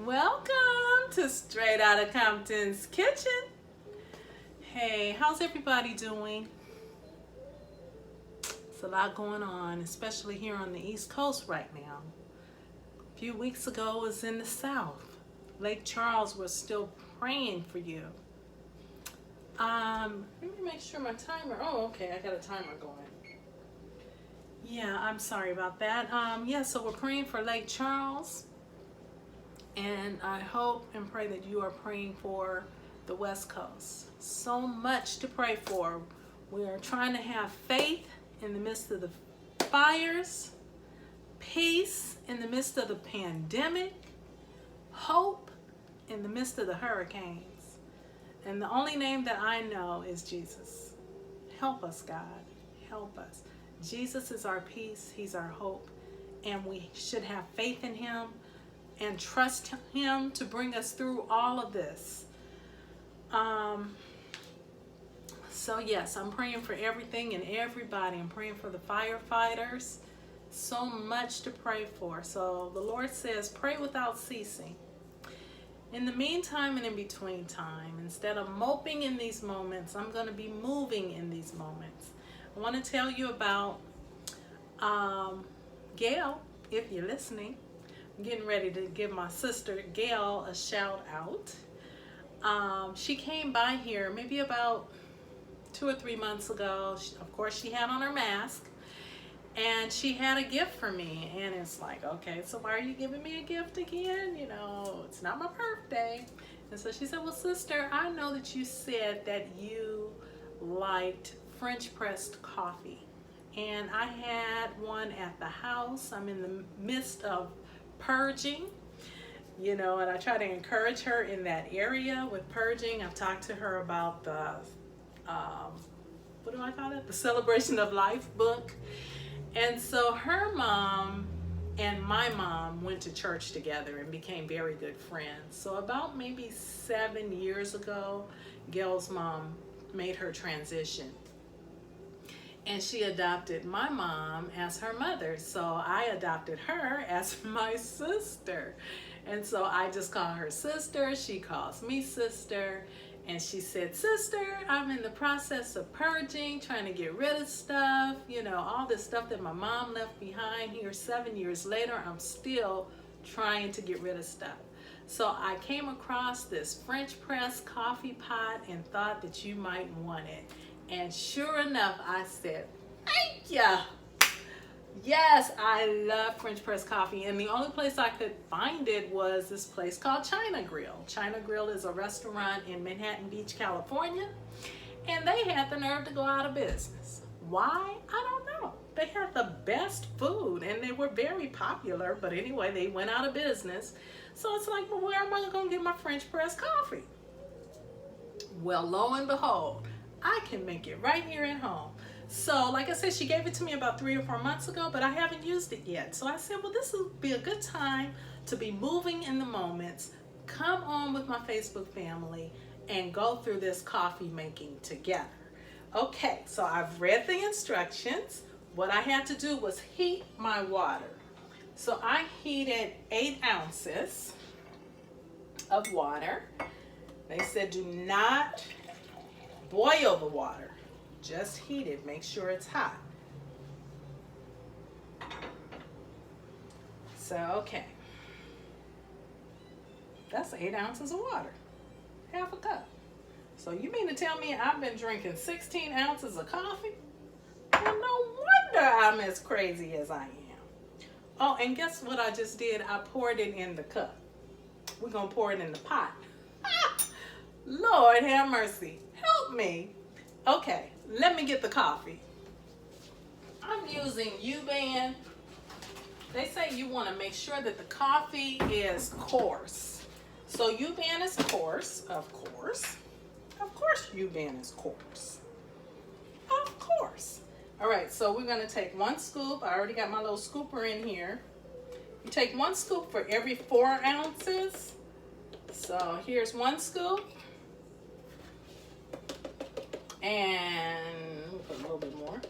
Welcome to Straight Outta Compton's Kitchen. Hey, how's everybody doing? It's a lot going on, especially here on the East Coast right now. A few weeks ago, it was in the South. Lake Charles was still praying for you. Let me make sure my timer, oh, okay, I got a timer going. Yeah, I'm sorry about that. So we're praying for Lake Charles. And I hope and pray that you are praying for the West Coast. So much to pray for. We are trying to have faith in the midst of the fires, peace in the midst of the pandemic, hope in the midst of the hurricanes. And the only name that I know is Jesus. Help us, God. Help us. Jesus is our peace. He's our hope. And we should have faith in him and trust him to bring us through all of this. So yes, I'm praying for everything and everybody. I'm praying for the firefighters. So much to pray for. So the Lord says, pray without ceasing. In the meantime and in between time, instead of moping in these moments, I'm going to be moving in these moments. I want to tell you about Gail, if you're listening. I'm getting ready to give my sister Gail a shout out. She came by here maybe about 2 or 3 months ago. Of course, she had on her mask, and she had a gift for me. And it's like, okay, so why are you giving me a gift again? You know, it's not my birthday. And so she said, well, sister, I know that you said that you liked French pressed coffee. And I had one at the house. I'm in the midst of purging, you know, and I try to encourage her in that area with purging. I've talked to her about the what do I call it, the Celebration of Life book. And so her mom and my mom went to church together and became very good friends. So about maybe 7 years ago, Gail's mom made her transition. And she adopted my mom as her mother. So I adopted her as my sister. And so I just call her sister. She calls me sister. And she said, sister, I'm in the process of purging, trying to get rid of stuff. You know, all this stuff that my mom left behind here 7 years later. I'm still trying to get rid of stuff. So I came across this French press coffee pot and thought that you might want it. And sure enough, I said, thank ya. Yes, I love French press coffee. And the only place I could find it was this place called China Grill. China Grill is a restaurant in Manhattan Beach, California. And they had the nerve to go out of business. Why? I don't know. They had the best food and they were very popular. But anyway, they went out of business. So it's like, well, where am I going to get my French press coffee? Well, lo and behold, I can make it right here at home. So like I said, she gave it to me about 3 or 4 months ago, but I haven't used it yet. So I said, well, this will be a good time to be moving in the moments. Come on with my Facebook family and go through this coffee making together. Okay, so I've read the instructions. What I had to do was heat my water. So I heated 8 ounces of water. They said do not boil the water. Just heat it. Make sure it's hot. So, okay. That's 8 ounces of water. Half a cup. So you mean to tell me I've been drinking 16 ounces of coffee? Well, no wonder I'm as crazy as I am. Oh, and guess what I just did? I poured it in the cup. We're going to pour it in the pot. Lord have mercy. Help me. Okay, let me get the coffee. I'm using U-Band. They say you want to make sure that the coffee is coarse. So U-Band is coarse, of course. Of course U-Band is coarse. Of course. All right, so we're going to take 1 scoop. I already got my little scooper in here. You take 1 scoop for every 4 ounces. So here's 1 scoop. And we'll put a little bit more.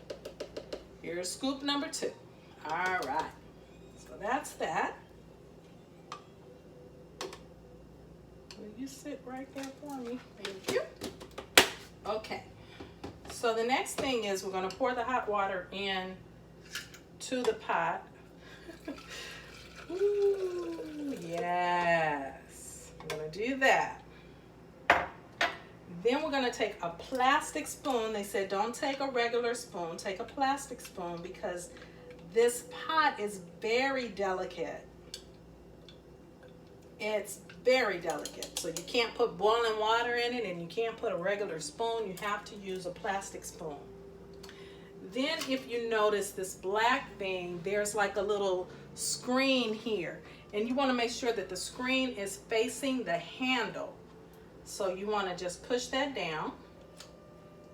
Here's scoop number 2. All right. So that's that. you sit right there for me. Thank you. Okay. So the next thing is we're going to pour the hot water in to the pot. Ooh, yes. I'm going to do that. Then we're going to take a plastic spoon. They said don't take a regular spoon. Take a plastic spoon because this pot is very delicate. It's very delicate. So you can't put boiling water in it and you can't put a regular spoon. You have to use a plastic spoon. Then if you notice this black thing, there's like a little screen here. And you want to make sure that the screen is facing the handle. So you want to just push that down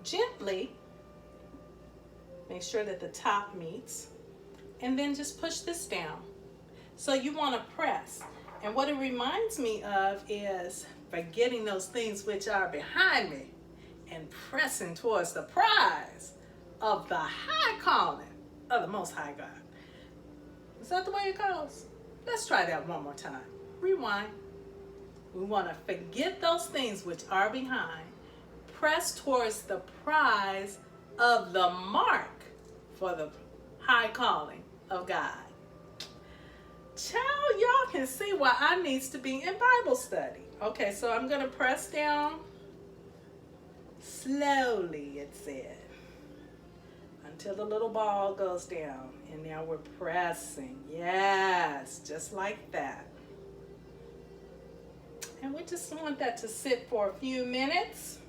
gently. Make sure that the top meets. And then just push this down. So you want to press. And what it reminds me of is forgetting those things which are behind me and pressing towards the prize of the high calling of the Most High God. Is that the way it goes? Let's try that one more time. Rewind. We want to forget those things which are behind. Press towards the prize of the mark for the high calling of God. Child, y'all can see why I needs to be in Bible study. Okay, so I'm going to press down slowly, it said, until the little ball goes down. And now we're pressing. Yes, just like that. And we just want that to sit for a few minutes.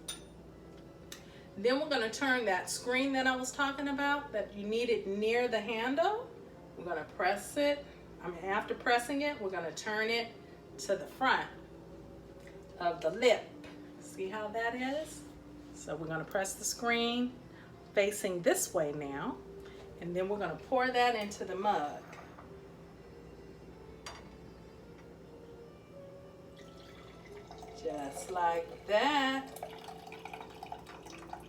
Then we're going to turn that screen that I was talking about, that you need it near the handle. We're going to press it. After pressing it, we're going to turn it to the front of the lip. See how that is? So we're going to press the screen facing this way now. And then we're going to pour that into the mug. Just like that.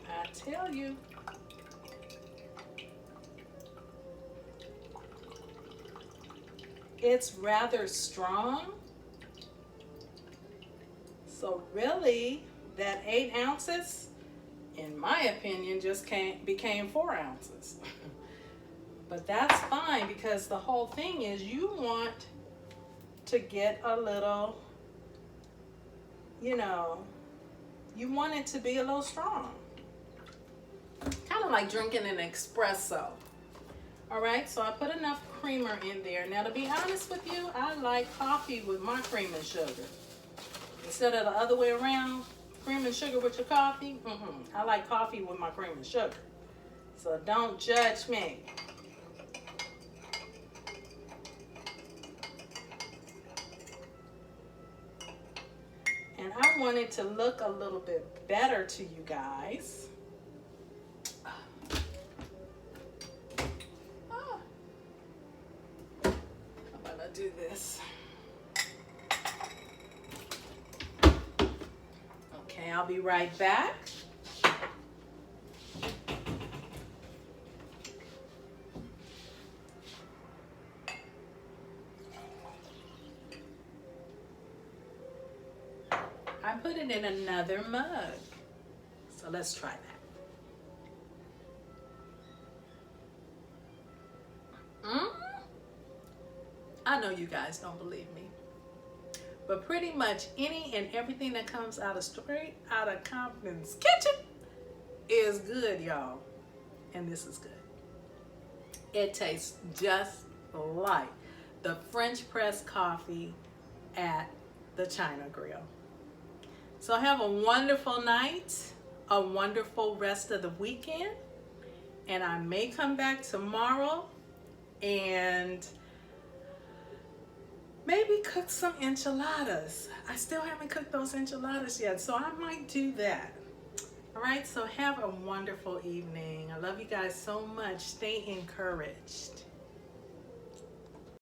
I tell you. It's rather strong. So really, that 8 ounces, in my opinion, just became 4 ounces. But that's fine because the whole thing is you want to get a little, you want it to be a little strong. Kind of like drinking an espresso. All right, so I put enough creamer in there. Now, to be honest with you, I like coffee with my cream and sugar. Instead of the other way around, cream and sugar with your coffee, I like coffee with my cream and sugar. So don't judge me. And I want it to look a little bit better to you guys. Do this. Okay, I'll be right back. I put it in another mug. So let's try that. I know you guys don't believe me, but pretty much any and everything that comes straight out of Compton's kitchen is good, y'all. And this is good. It tastes just like the French press coffee at the China Grill. So have a wonderful night, a wonderful rest of the weekend, and I may come back tomorrow and maybe cook some enchiladas. I still haven't cooked those enchiladas yet, so I might do that. All right, so have a wonderful evening. I love you guys so much. Stay encouraged.